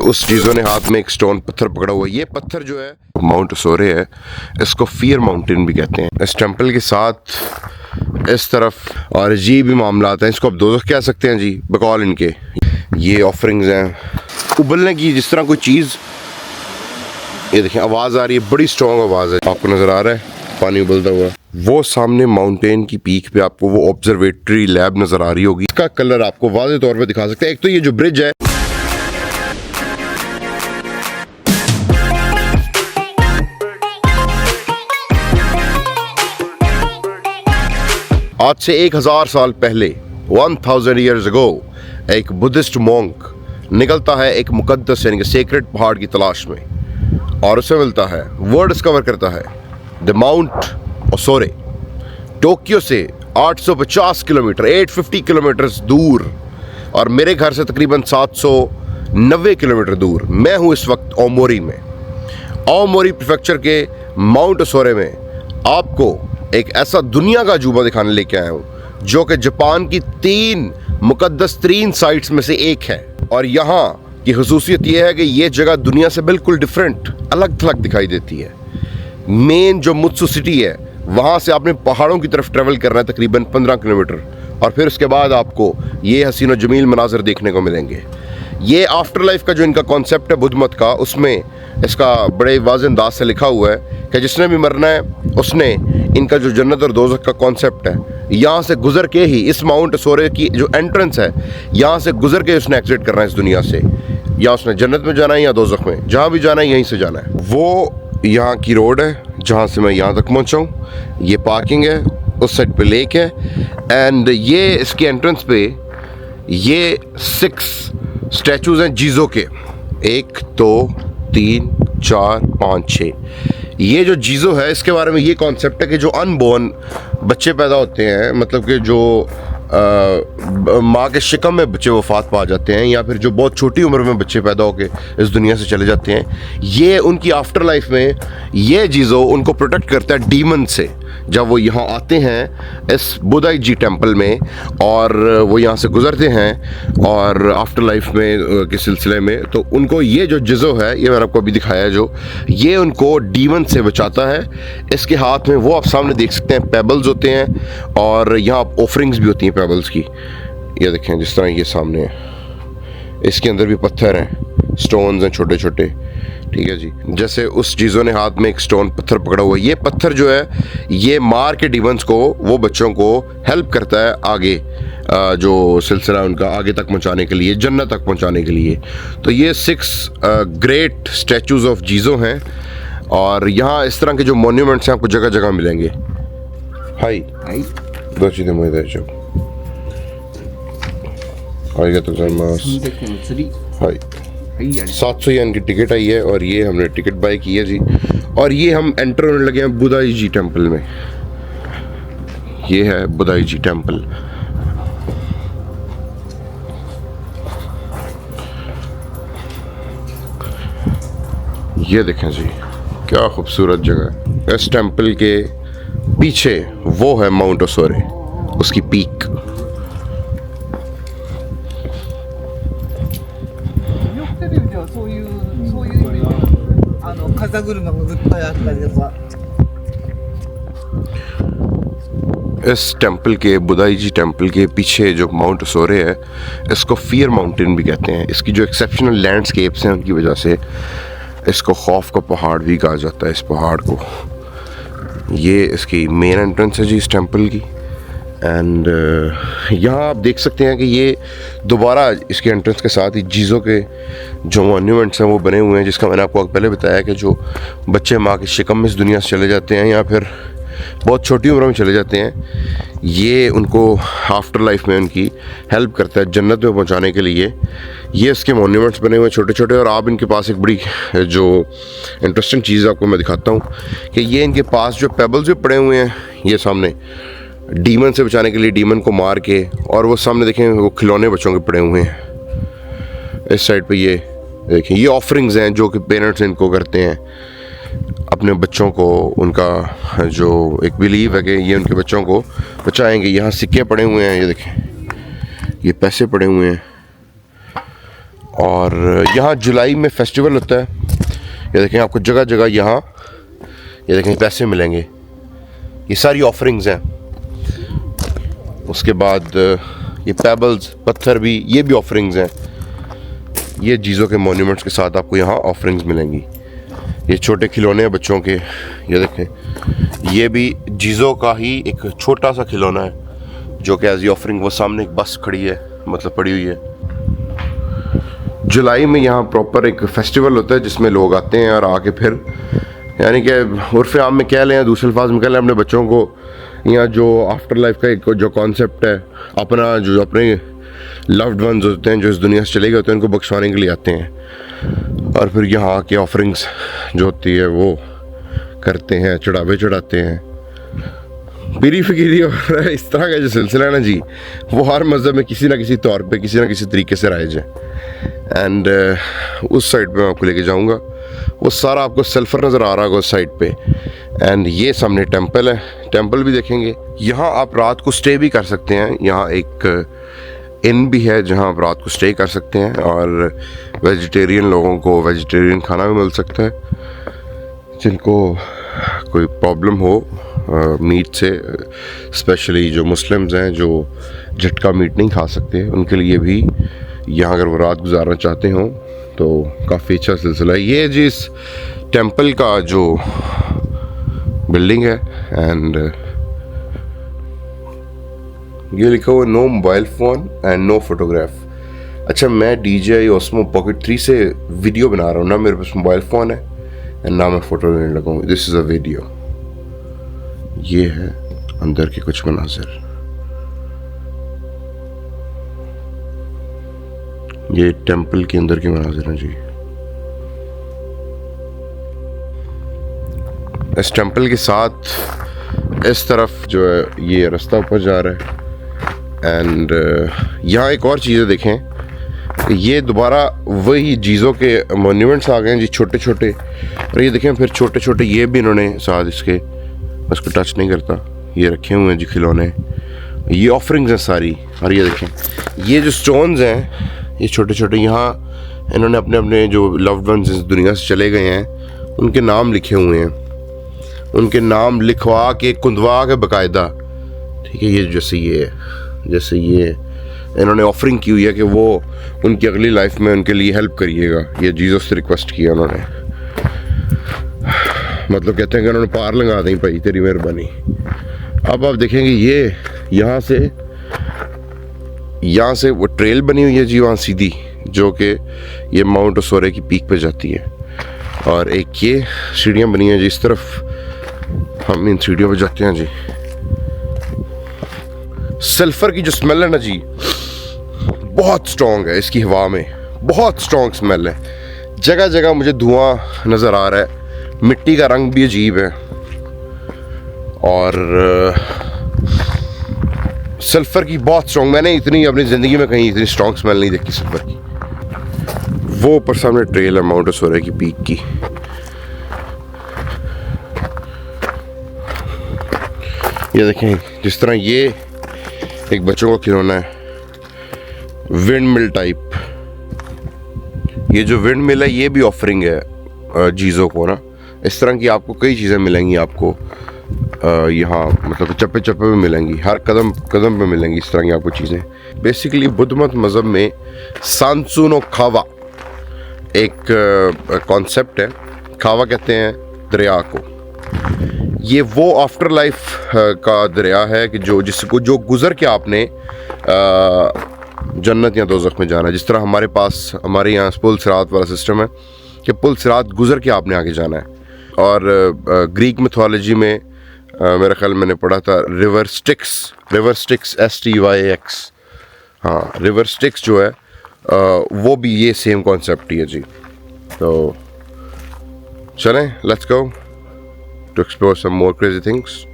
उस चीज़ों ने हाथ में एक स्टोन पत्थर पकड़ा हुआ है। ये पत्थर जो है माउंट सोरे है, इसको फियर माउंटेन भी कहते हैं। इस टेंपल के साथ इस तरफ और अजीब भी मामला हैं, इसको आप दोज़ख कह सकते हैं जी बकौल इनके। ये ऑफरिंग्स हैं उबलने की, जिस तरह कोई चीज़, ये देखें आवाज़ आ रही है, बड़ी स्ट्रॉन्ग आवाज़ है, आपको नज़र आ रहा है पानी उबलता हुआ। वो सामने माउंटेन की पीक पे आपको वो ऑब्जर्वेटरी लैब नज़र आ रही होगी, इसका कलर आपको वाज़े तौर पे दिखा सकते हैं। एक तो ये जो ब्रिज है, आज से 1000 साल पहले 1000 years ago एक बुद्धिस्ट मॉन्क निकलता है एक मुकद्दस यानी कि सेक्रेट पहाड़ की तलाश में, और उसे मिलता है, वो डिस्कवर करता है द माउंट ओसोरे। टोक्यो से 850 किलोमीटर 850 किलोमीटर दूर, और मेरे घर से तकरीबन 790 किलोमीटर दूर। मैं हूँ इस वक्त ओमोरी में, ओमोरी प्रीफेक्चर के माउंट ओसोरे में। आपको एक ऐसा दुनिया का अजूबा दिखाने लेके आया हूँ जो कि जापान की 3 मुकद्दस तरीन साइट्स में से एक है। और यहाँ की खसूसियत यह है कि ये जगह दुनिया से बिल्कुल डिफरेंट, अलग थलग दिखाई देती है। मेन जो मुत्सु सिटी है, वहाँ से आपने पहाड़ों की तरफ ट्रेवल करना है तकरीबन 15 किलोमीटर, और फिर उसके बाद आपको ये हसीन और जमील मनाजर देखने को मिलेंगे। ये आफ्टर लाइफ का जो इनका कॉन्सेप्ट है बुद्ध मत का, उसमें इसका बड़े वाज़ेह अंदाज से लिखा हुआ है कि जिसने भी मरना है उसने, इनका जो जन्नत और दोज़ख का कॉन्सेप्ट है, यहाँ से गुजर के ही, इस माउंट सोरे की जो एंट्रेंस है, यहाँ से गुजर के उसने एग्जिट करना है इस दुनिया से। या उसने जन्नत में जाना है या दोज़ख में, जहाँ भी जाना है यहीं से जाना है। वो यहाँ की रोड है जहाँ से मैं यहाँ तक पहुँचा हूँ। ये पार्किंग है, उस साइड पे लेक है, एंड ये इसके एंट्रेंस पे ये 6 स्टैचूज़ हैं जीजो के, 1 2 3 4 5 6। ये जो जीजो है, इसके बारे में ये कॉन्सेप्ट है कि जो अनबोर्न बच्चे पैदा होते हैं, मतलब कि जो माँ के शिकम में बच्चे वफात पा जाते हैं, या फिर जो बहुत छोटी उम्र में बच्चे पैदा होकर इस दुनिया से चले जाते हैं, ये उनकी आफ्टर लाइफ में ये जीजो उनको प्रोटेक्ट करता है डीमन से। जब वो यहाँ आते हैं इस बुदाई जी टेंपल में, और वो यहाँ से गुजरते हैं और आफ्टर लाइफ में के सिलसिले में, तो उनको ये जो जिज़ो है, ये मैंने आपको अभी दिखाया है, जो ये उनको डीमन से बचाता है। इसके हाथ में वो आप सामने देख सकते हैं पेबल्स होते हैं, और यहाँ ऑफरिंग्स भी होती हैं पेबल्स की। ये देखें जिस तरह ये सामने है, इसके अंदर भी पत्थर हैं, स्टोन्स हैं छोटे छोटे, ठीक है जी। जैसे उस चीज़ों ने हाथ में एक स्टोन पत्थर पकड़ा हुआ है, ये पत्थर जो है ये मार के डीमंस को, वो बच्चों को हेल्प करता है आगे जो सिलसिला उनका आगे तक पहुंचाने के लिए, जन्नत तक पहुंचाने के लिए। तो ये 6 ग्रेट स्टैचूज़ ऑफ जीजो हैं, और यहाँ इस तरह के जो मॉन्यूमेंट्स हैं आपको जगह जगह मिलेंगे। हाई दो चीज़ें मुझे जो हाई तो 700 येन की टिकट आई है, और ये हमने टिकट बाय की है जी। और ये हम एंटर होने लगे हैं बुदाई जी टेंपल में। ये है बुदाई जी टेंपल। ये देखें जी क्या खूबसूरत जगह है। इस टेंपल के पीछे वो है माउंट ओसोरे, उसकी पीक। इस टेंपल के, बुदाई जी टेंपल के पीछे जो माउंट ओसोरे है, इसको फियर माउंटेन भी कहते हैं। इसकी जो एक्सेप्शनल लैंडस्केप्स हैं उनकी वजह से इसको खौफ का पहाड़ भी कहा जाता है, इस पहाड़ को। ये इसकी मेन एंट्रेंस है जी इस टेंपल की, एंड यहाँ आप देख सकते हैं कि ये दोबारा इसके एंट्रेंस के साथ ही जीजो के जो मॉन्यूमेंट्स हैं वो बने हुए हैं, जिसका मैंने आपको पहले बताया कि जो बच्चे माँ के शिकम में इस दुनिया से चले जाते हैं, या फिर बहुत छोटी उम्र में चले जाते हैं, ये उनको आफ्टर लाइफ में उनकी हेल्प करता है जन्नत में पहुंचाने के लिए। ये इसके मॉन्यूमेंट्स बने हुए हैं छोटे छोटे। और आप इनके पास एक बड़ी जो इंटरेस्टिंग चीज़ आपको मैं दिखाता हूँ कि ये इनके पास जो पेबल्स भी पड़े हुए हैं, ये सामने डीमन से बचाने के लिए, डीमन को मार के, और वो सामने देखें वो खिलौने बच्चों के पड़े हुए हैं। इस साइड पे ये देखें, ये ऑफरिंग्स हैं जो कि पेरेंट्स इनको करते हैं अपने बच्चों को। उनका जो एक बिलीव है कि ये उनके बच्चों को बचाएंगे। यहाँ सिक्के पड़े हुए हैं, ये देखें, ये पैसे पड़े हुए हैं, और यहाँ जुलाई में फेस्टिवल होता है। ये देखें आपको जगह जगह यहाँ ये देखें पैसे मिलेंगे, ये सारी ऑफरिंग्स हैं। उसके बाद ये पेबल्स पत्थर भी, ये भी ऑफरिंग्स हैं। ये जीज़ो के मॉन्यूमेंट्स के साथ आपको यहाँ ऑफरिंग्स मिलेंगी। ये छोटे खिलौने हैं बच्चों के, ये देखें ये भी जीज़ो का ही एक छोटा सा खिलौना है जो कि एज ऑफरिंग। वो सामने एक बस खड़ी है, मतलब पड़ी हुई है। जुलाई में यहाँ प्रॉपर एक फेस्टिवल होता है जिसमें लोग आते हैं और आके फिर यानी कि उर्फ़ आम में कह लें, दूसरे अल्फाज में कह लें, अपने बच्चों को यहाँ जो आफ्टर लाइफ का एक जो कॉन्सेप्ट है, अपना जो अपने लव्ड वंस होते हैं जो इस दुनिया से चले गए होते हैं, उनको बख्शवाने के लिए आते हैं और फिर यहाँ आके ऑफरिंग्स जो होती है वो करते हैं, चढ़ावे चढ़ाते हैं। पीरी फ़कीरी और इस तरह का जो सिलसिला है ना जी, वो हर मज़हब में किसी ना किसी तौर पे किसी ना किसी तरीके से राइज है। एंड उस साइड पे मैं आपको लेके जाऊंगा। वो सारा आपको सल्फर नज़र आ रहा होगा उस साइड पे। एंड ये सामने टेंपल है, टेंपल भी देखेंगे। यहाँ आप रात को स्टे भी कर सकते हैं। यहाँ एक इन भी है जहाँ आप रात को स्टे कर सकते हैं और वेजिटेरियन लोगों को वेजिटेरियन खाना भी मिल सकता है। जिनको कोई प्रॉब्लम हो मीट से, स्पेशली जो मुस्लिम्स हैं जो झटका मीट नहीं खा सकते, उनके लिए भी यहाँ अगर वो रात गुजारना चाहते हों तो काफ़ी अच्छा सिलसिला है। ये जी इस टेंपल का जो बिल्डिंग है। एंड ये लिखा हुआ no mobile phone and no photograph. अच्छा, मैं DJI Osmo Pocket 3 से वीडियो बना रहा हूँ ना, मेरे पास मोबाइल फ़ोन है एंड ना मैं फ़ोटो लेने लगा हूँ। This is a video. ये है अंदर के कुछ मनाज़िर। ये टेंपल के अंदर के मनाज़िर हैं जी। इस टेंपल के साथ इस तरफ जो है ये रास्ता ऊपर जा रहा है। एंड यहाँ एक और चीज़ें देखें, ये दोबारा वही जीज़ो के मॉन्यूमेंट्स आ गए हैं जी, छोटे छोटे। और ये देखें फिर छोटे छोटे ये भी इन्होंने साथ इसके, उसको टच नहीं करता, ये रखे हुए हैं जी खिलौने। ये ऑफरिंग्स हैं सारी। और ये देखें ये जो स्टोन्स हैं ये छोटे छोटे, यहाँ इन्होंने अपने अपने जो लव्ड वंस इस दुनिया से चले गए हैं उनके नाम लिखे हुए हैं। उनके नाम लिखवा के कुंदवा के बाकायदा, ठीक है। ये जैसे ये इन्होंने ऑफरिंग की हुई है कि वो उनकी अगली लाइफ में उनके लिए हेल्प करिएगा। ये जीसस से रिक्वेस्ट किया उन्होंने, मतलब कहते हैं कि उन्होंने पार लगा दी भाई तेरी मेहरबानी। अब आप देखेंगे ये यहाँ से वो ट्रेल बनी हुई है जी वहाँ सीधी, जो कि ये माउंट ओसोरे की पीक पे जाती है। और एक ये सीढ़ियाँ बनी हैं जी, इस तरफ हम इन सीढ़ियों पे जाते हैं जी। सल्फर की जो स्मेल है ना जी, बहुत स्ट्रॉन्ग है। इसकी हवा में बहुत स्ट्रॉन्ग स्मेल है। जगह जगह मुझे धुआं नज़र आ रहा है। मिट्टी का रंग भी अजीब है और सल्फर की बहुत स्ट्रॉन्ग, मैंने इतनी अपनी ज़िंदगी में कहीं इतनी स्ट्रॉन्ग स्मेल नहीं देखी सल्फर की। वो ऊपर सामने ट्रेल है माउंट ओसोरे की पीक की। ये देखें जिस तरह ये एक बच्चों का खिलौना है, विंड मिल टाइप। ये जो विंड मिल है ये भी ऑफरिंग है जीज़ो को ना। इस तरह की आपको कई चीज़ें मिलेंगी आपको यहाँ, मतलब चप्पे चप्पे में मिलेंगी, हर कदम कदम पे मिलेंगी इस तरह की आपको चीज़ें। बेसिकली बुद्ध मत मज़हब में सांसू नो खावा एक कॉन्सेप्ट है। खावा कहते हैं दरिया को। ये वो आफ्टर लाइफ का दरिया है कि जो गुज़र के आपने जन्नत या दोज़ख में जाना है। जिस तरह हमारे यहाँ पुल सिरात वाला सिस्टम है कि पुल सिरात गुज़र के आपने आगे जाना है। और ग्रीक मिथोलॉजी में मेरा ख्याल मैंने पढ़ा था रिवर स्टिक्स STYX, हाँ रिवर स्टिक्स जो है वो भी ये सेम कॉन्सेप्ट ही है जी। तो चलें, let's go to explore some more crazy things.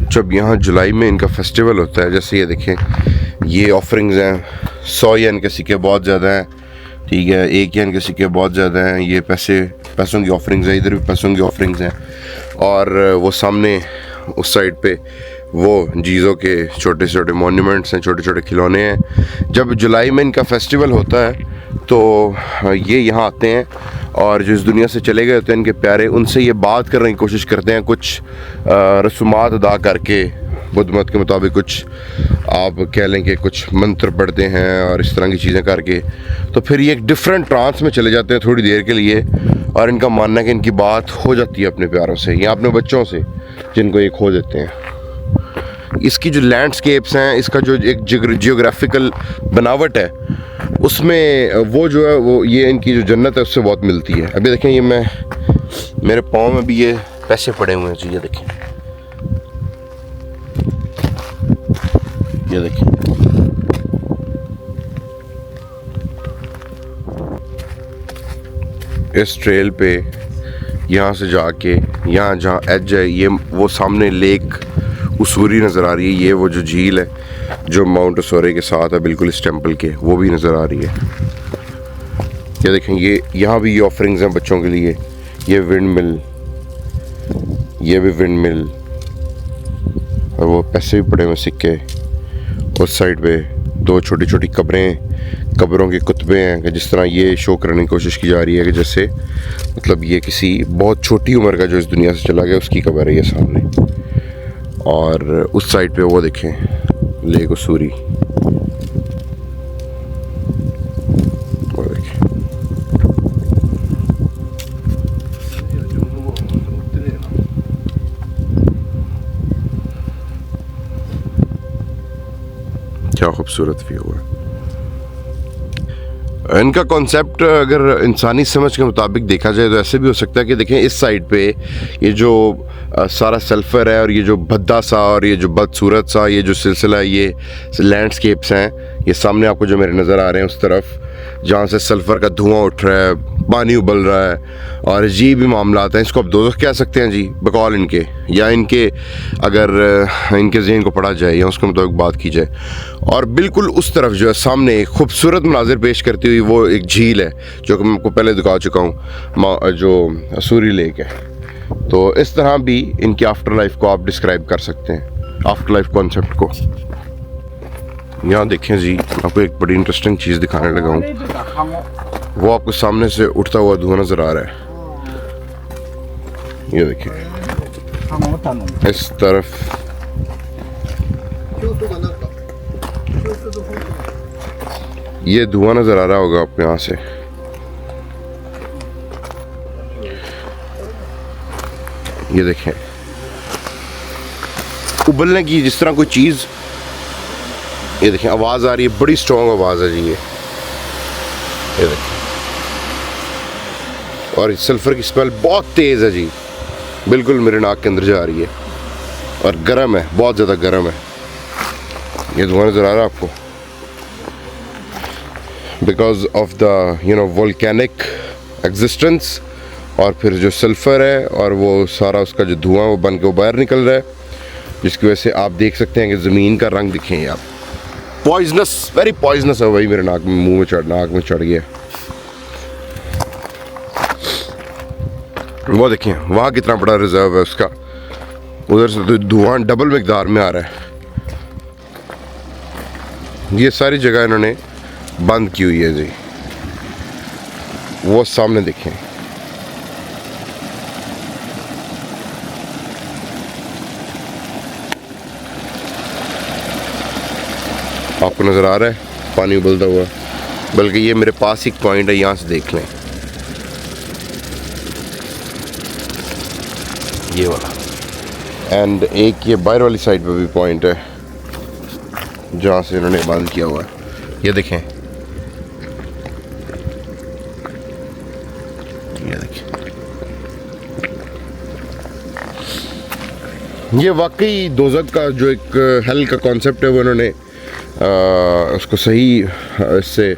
जब यहाँ जुलाई में इनका फेस्टिवल होता है, जैसे ये देखें ये ऑफरिंग्स हैं। 100 येन के सिक्के बहुत ज़्यादा हैं, ठीक है। 1 येन के सिक्के बहुत ज़्यादा हैं। ये पैसों की ऑफरिंग्स हैं, इधर भी पैसों की ऑफरिंग्स हैं। और वो सामने उस साइड पे वो जीज़ो के छोटे छोटे मॉन्यूमेंट्स हैं, छोटे छोटे खिलौने हैं। जब जुलाई में इनका फेस्टिवल होता है तो ये यहाँ आते हैं और जो इस दुनिया से चले गए होते हैं इनके प्यारे, उनसे ये बात करने की कोशिश करते हैं, कुछ रसूमात अदा करके, बुद्ध मत के मुताबिक कुछ आप कह लें कि कुछ मंत्र पढ़ते हैं और इस तरह की चीज़ें करके तो फिर ये एक डिफरेंट ट्रांस में चले जाते हैं थोड़ी देर के लिए, और इनका मानना है कि इनकी बात हो जाती है अपने प्यारों से या अपने बच्चों से जिनको ये खो देते हैं। इसकी जो लैंडस्केप्स हैं, इसका जो एक जियोग्राफिकल बनावट है, उसमें वो जो है वो ये इनकी जो जन्नत है उससे बहुत मिलती है। अभी देखें ये मेरे पाँव में भी ये पैसे पड़े हुए हैं जी, ये देखें, ये देखें। इस ट्रेल पे यहाँ से जाके यहाँ जहाँ एज है, ये वो सामने लेक उसूरी नज़र आ रही है, ये वो जो झील है जो माउंट उसोरे के साथ है बिल्कुल इस टेंपल के, वो भी नज़र आ रही है। ये देखें, ये यहाँ भी ये ऑफरिंग्स हैं बच्चों के लिए। ये विंड मिल, ये भी विंड मिल, और वो पैसे भी पड़े हुए सिक्के। उस साइड पे दो छोटी छोटी कब्रों के कुतबे हैं कि जिस तरह ये शो करने की कोशिश की जा रही है कि जैसे मतलब ये किसी बहुत छोटी उम्र का जो इस दुनिया से चला गया उसकी कब्र है ये सामने। और उस साइड पे वो देखें लेक उसूरी, वो देखें। क्या खूबसूरत व्यू है। इनका कॉन्सेप्ट अगर इंसानी समझ के मुताबिक देखा जाए तो ऐसे भी हो सकता है कि देखें इस साइड पे ये जो सारा सल्फ़र है और ये जो भद्दा सा और ये जो बदसूरत सा ये जो सिलसिला है, ये लैंडस्केप्स हैं, ये सामने आपको जो मेरे नज़र आ रहे हैं उस तरफ जहाँ से सल्फ़र का धुआं उठ रहा है, पानी उबल रहा है और अजीब भी मामला हैं। इसको आप दोज़ख कह सकते हैं जी बकौल इनके, या इनके अगर इनके ज़हन को पढ़ा जाए या उसके मुताबिक बात की जाए। और बिल्कुल उस तरफ जो है सामने एक खूबसूरत मनाजिर पेश करती हुई वो एक झील है जो कि मैं आपको पहले दिखा चुका हूँ, जो असूरी लेक है। तो इस तरह भी इनकी आफ्टर लाइफ को आप डिस्क्राइब कर सकते हैं, आफ्टर लाइफ कॉन्सेप्ट को। यहाँ देखें जी, आपको एक बड़ी इंटरेस्टिंग चीज़ दिखाने लगा हूँ, वो आपको सामने से उठता हुआ धुआं नज़र आ रहा है। ये देखिए इस तरफ ये धुआं नज़र आ रहा होगा आपको यहाँ से। ये देखें उबलने की जिस तरह कोई चीज़, ये देखें आवाज़ आ रही है, बड़ी स्ट्रॉन्ग आवाज़ है जी ये देखें। और सल्फ़र की स्मेल बहुत तेज़ है जी, बिल्कुल मेरे नाक के अंदर जा रही है और गर्म है, बहुत ज़्यादा गर्म है। ये धुआं नज़र आ रहा है आपको because of the volcanic existence, और फिर जो सल्फ़र है और वो सारा उसका जो धुआं वो बन के बाहर निकल रहा है, जिसकी वजह से आप देख सकते हैं कि ज़मीन का रंग दिखें आप, पॉइजनस, वेरी पॉइजनस है। वही मेरे नाक में चढ़ गया। वो देखें वहाँ कितना बड़ा रिजर्व है उसका, उधर से तो धुआं डबल मकदार में आ रहा है। ये सारी जगह इन्होंने बंद की हुई है जी, वो सामने देखें। आपको नज़र आ रहा है पानी उबलता हुआ, बल्कि ये मेरे पास एक पॉइंट है, यहाँ से देख लें ये वाला, एंड एक ये बाहर वाली साइड पे भी पॉइंट है जहाँ से इन्होंने बंद किया हुआ है। ये देखें, ये देखें, ये वाकई दोज़ख का जो एक हेल का कॉन्सेप्ट है वो इन्होंने उसको सही इससे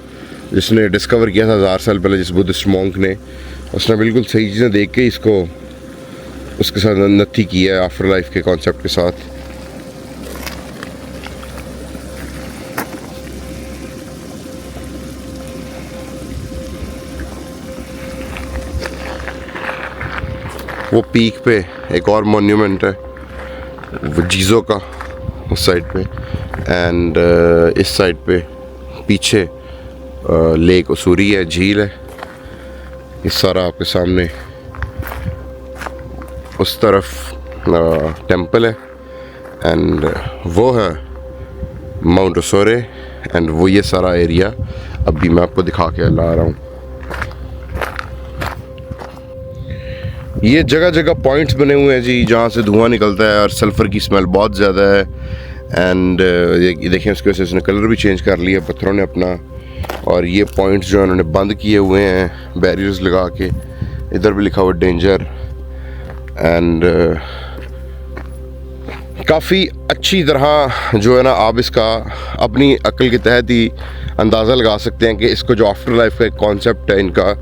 जिसने डिस्कवर किया था 1000 साल पहले, जिस बुद्धिस्ट मॉन्क ने, उसने बिल्कुल सही चीज़ें देख के इसको उसके साथ नत्थी की है आफ्टर लाइफ के कॉन्सेप्ट के साथ। वो पीक पे एक और मॉन्यूमेंट है वो जीज़ो का, उस साइड पे, एंड इस साइड पे पीछे लेक उसूरी है, झील है। ये सारा आपके सामने। उस तरफ टेंपल है, एंड वो है माउंट उसूरी, एंड वो ये सारा एरिया अभी मैं आपको दिखा के ला रहा हूँ। ये जगह जगह पॉइंट्स बने हुए हैं जी, जहाँ से धुआं निकलता है और सल्फ़र की स्मेल बहुत ज़्यादा है। एंड ये देखें, उसकी वजह से उसने कलर भी चेंज कर लिया पत्थरों ने अपना। और ये पॉइंट्स जो उन्होंने बंद किए हुए हैं बैरियर्स लगा के। इधर भी लिखा हुआ डेंजर। एंड काफ़ी अच्छी तरह जो है ना, आप इसका अपनी अक्ल के तहत ही अंदाज़ा लगा सकते हैं कि इसको जो आफ्टर लाइफ का एक कॉन्सेप्ट है इनका,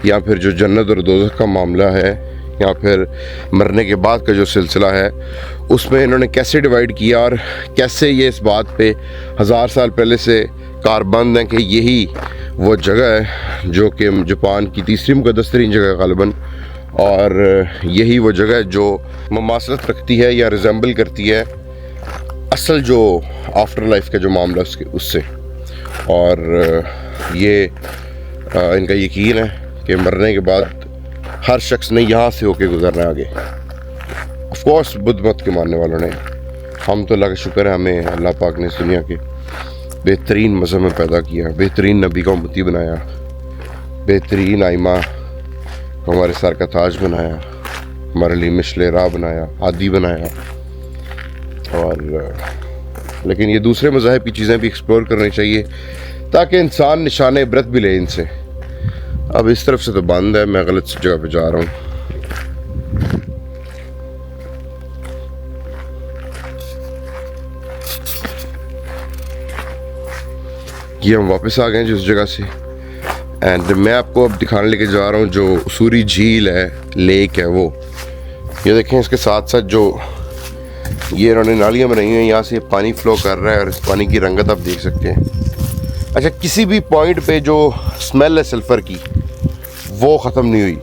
या फिर जो जन्नत और दोज़ख का मामला है, या फिर मरने के बाद का जो सिलसिला है, उसमें इन्होंने कैसे डिवाइड किया और कैसे ये इस बात पे 1000 साल पहले से कारबंद हैं कि यही वो जगह है जो कि जापान की तीसरी मुक़द्दस तरीन जगह ग़ालिबन, और यही वो जगह है जो ममासलत रखती है या रिजेंबल करती है असल जो आफ्टर लाइफ का जो मामला उससे। और ये इनका यकीन है कि मरने के बाद हर शख्स ने यहाँ से होके गुजरना है आगे। ऑफ कोर्स बुद्ध मत के मानने वालों ने, हम तो अल्लाह का शुक्र है, हमें अल्लाह पाक ने इस दुनिया के बेहतरीन मज़हब में पैदा किया, बेहतरीन नबी का उम्मती बनाया, बेहतरीन आइमा को हमारे सर का ताज बनाया, हमारे लिए मिशले राह बनाया, आदि बनाया। और लेकिन ये दूसरे मज़ाहिब की चीज़ें भी एक्सप्लोर करनी चाहिए ताकि इंसान निशान इबरत भी ले इनसे। अब इस तरफ से तो बंद है, मैं गलत जगह पे जा रहा हूँ। ये हम वापस आ गए जिस जगह से, एंड मैं आपको अब दिखाने लेके जा रहा हूँ जो उसूरी झील है, लेक है वो। ये देखें, इसके साथ साथ जो ये इन्होंने नालियाँ बनाई हुई हैं, यहाँ से पानी फ्लो कर रहा है और इस पानी की रंगत आप देख सकते हैं। अच्छा, किसी भी पॉइंट पे जो स्मेल है सल्फ़र की वो ख़त्म नहीं हुई।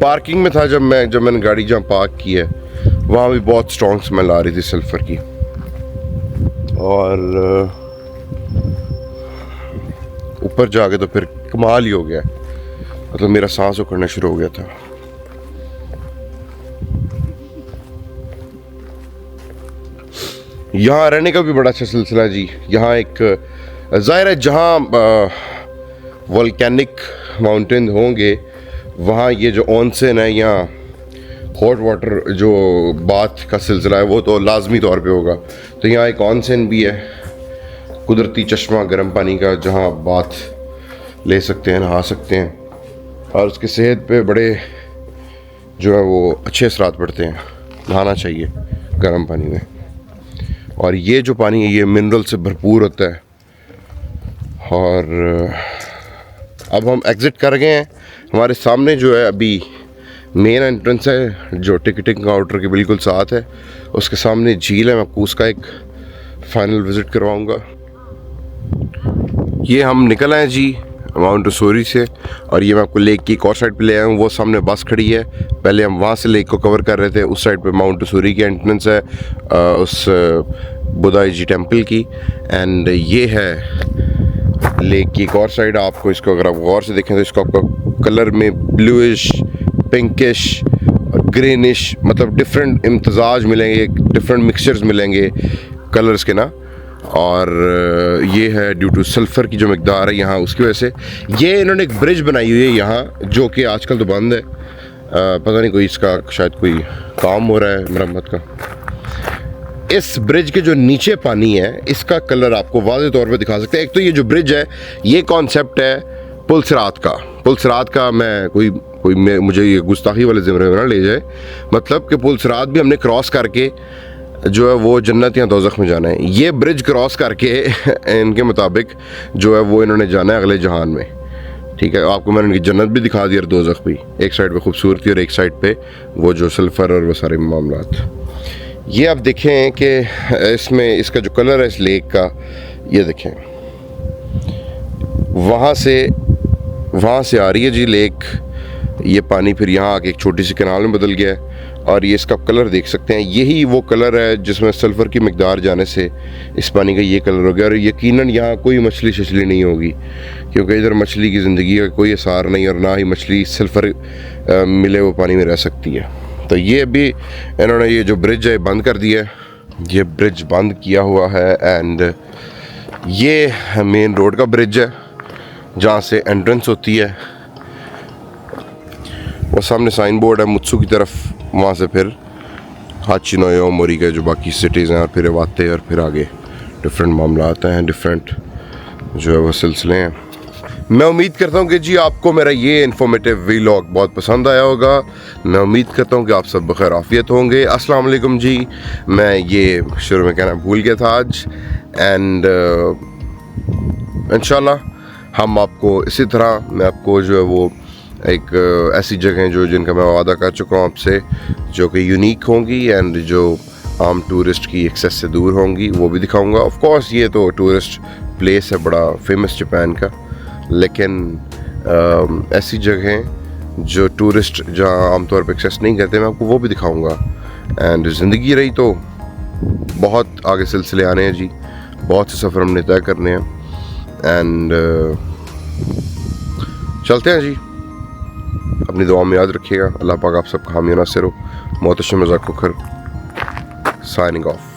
पार्किंग में था जब मैंने गाड़ी जहाँ पार्क की है, वहाँ भी बहुत स्ट्रॉन्ग स्मेल आ रही थी सल्फ़र की। और ऊपर जाके तो फिर कमाल ही हो गया, मतलब मेरा सांस उखड़ना शुरू हो गया था। यहाँ रहने का भी बड़ा अच्छा सिलसिला है जी। यहाँ एक ज़ाहिर है जहाँ वोल्केनिक माउंटेन होंगे वहाँ ये जो ऑनसेन है या हॉट वाटर जो बाथ का सिलसिला है वो तो लाजमी तौर पे होगा। तो यहाँ एक ऑनसेन भी है, कुदरती चश्मा गर्म पानी का, जहाँ बाथ ले सकते हैं, नहा सकते हैं और उसकी सेहत पे बड़े जो है वो अच्छे असरात पड़ते हैं। नहाना चाहिए गर्म पानी में। और ये जो पानी है ये मिनरल से भरपूर होता है। और अब हम एग्ज़िट कर गए हैं। हमारे सामने जो है अभी मेन एंट्रेंस है जो टिकटिंग काउंटर के बिल्कुल साथ है, उसके सामने झील है। मैं आपको उसका एक फ़ाइनल विज़िट करवाऊँगा। ये हम निकल आए जी माउंट उसूरी से, और ये मैं आपको लेक की एक और साइड पे ले आया हूँ। वो सामने बस खड़ी है, पहले हम वहाँ से लेक को कवर कर रहे थे। उस साइड पे माउंट उसूरी की एंट्रेंस है उस बुदाई जी टेंपल की, एंड ये है लेक की एक और साइड। आपको इसको अगर आप गौर से देखें तो इसको आपको कलर में ब्लूइश, पिंकिश और ग्रीनिश, मतलब डिफरेंट इम्तजाज मिलेंगे, डिफरेंट मिक्सचर्स मिलेंगे कलर्स के ना। और ये है ड्यू टू सल्फ़र की जो मकदार है यहाँ, उसकी वजह से ये इन्होंने एक ब्रिज बनाई हुई है यहाँ, जो कि आजकल तो बंद है। पता नहीं कोई इसका शायद कोई काम हो रहा है मरम्मत का। इस ब्रिज के जो नीचे पानी है इसका कलर आपको वाज़े तौर पे दिखा सकते हैं। एक तो ये जो ब्रिज है ये कॉन्सेप्ट है पुल सिरात का। पुल सिरात का मैं मुझे ये गुस्ताखी वाले ज़िम्मे में ना ले जाए, मतलब कि पुल सिरात भी हमने क्रॉस करके जो है वो जन्नत या दोज़ख में जाना है। ये ब्रिज क्रॉस करके इनके मुताबिक जो है वो इन्होंने जाना है अगले जहान में। ठीक है, आपको मैंने इनकी जन्नत भी दिखा दी और दोज़ख भी। एक साइड पे खूबसूरती और एक साइड पे वो जो सल्फ़र और वो सारे मामलात। ये आप देखें कि इसमें इसका जो कलर है इस लेक का, ये देखें वहाँ से आ रही है जी लेक। ये पानी फिर यहाँ आके एक छोटी सी कैनाल में बदल गया है और ये इसका कलर देख सकते हैं, यही वो कलर है जिसमें सल्फ़र की मिकदार जाने से इस पानी का ये कलर हो गया। और यकीनन यहाँ कोई मछली शछली नहीं होगी, क्योंकि इधर मछली की ज़िंदगी का कोई आसार नहीं, और ना ही मछली सल्फ़र मिले वो पानी में रह सकती है। तो ये अभी इन्होंने ये जो ब्रिज है बंद कर दिया है, ये ब्रिज बंद किया हुआ है। एंड ये मेन रोड का ब्रिज है जहाँ से एंट्रेंस होती है। वो सामने साइन बोर्ड है मुत्सू की तरफ, वहाँ से फिर हाचिनोयो मोरी के जो बाकी सिटीज़ हैं, और फिर वाते, और फिर आगे डिफरेंट मामला आते हैं, डिफरेंट जो है वो सिलसिले हैं। मैं उम्मीद करता हूँ कि जी आपको मेरा ये इन्फॉर्मेटिव व्लॉग बहुत पसंद आया होगा। मैं उम्मीद करता हूँ कि आप सब बखैर आफियत होंगे। अस्सलाम वालेकुम जी, मैं ये शुरू में कहना भूल गया था आज। एंड इंशाल्लाह हम आपको इसी तरह, मैं आपको जो है वो एक ऐसी जगहें जो जिनका मैं वादा कर चुका हूँ आपसे, जो कि यूनिक होंगी एंड जो आम टूरिस्ट की एक्सेस से दूर होंगी, वो भी दिखाऊंगा। ऑफ कोर्स ये तो टूरिस्ट प्लेस है बड़ा फेमस जापान का, लेकिन ऐसी जगहें जो टूरिस्ट जहाँ आमतौर पर एक्सेस नहीं करते, मैं आपको वो भी दिखाऊंगा। एंड ज़िंदगी रही तो बहुत आगे सिलसिले आने हैं जी, बहुत से सफ़र हमने तय करने हैं। एंड चलते हैं जी, अपनी दुआ में याद रखिएगा। अल्लाह पाक आप सबका हामी नासिर हो। मोहतशम रज़ाक फखर साइनिंग ऑफ।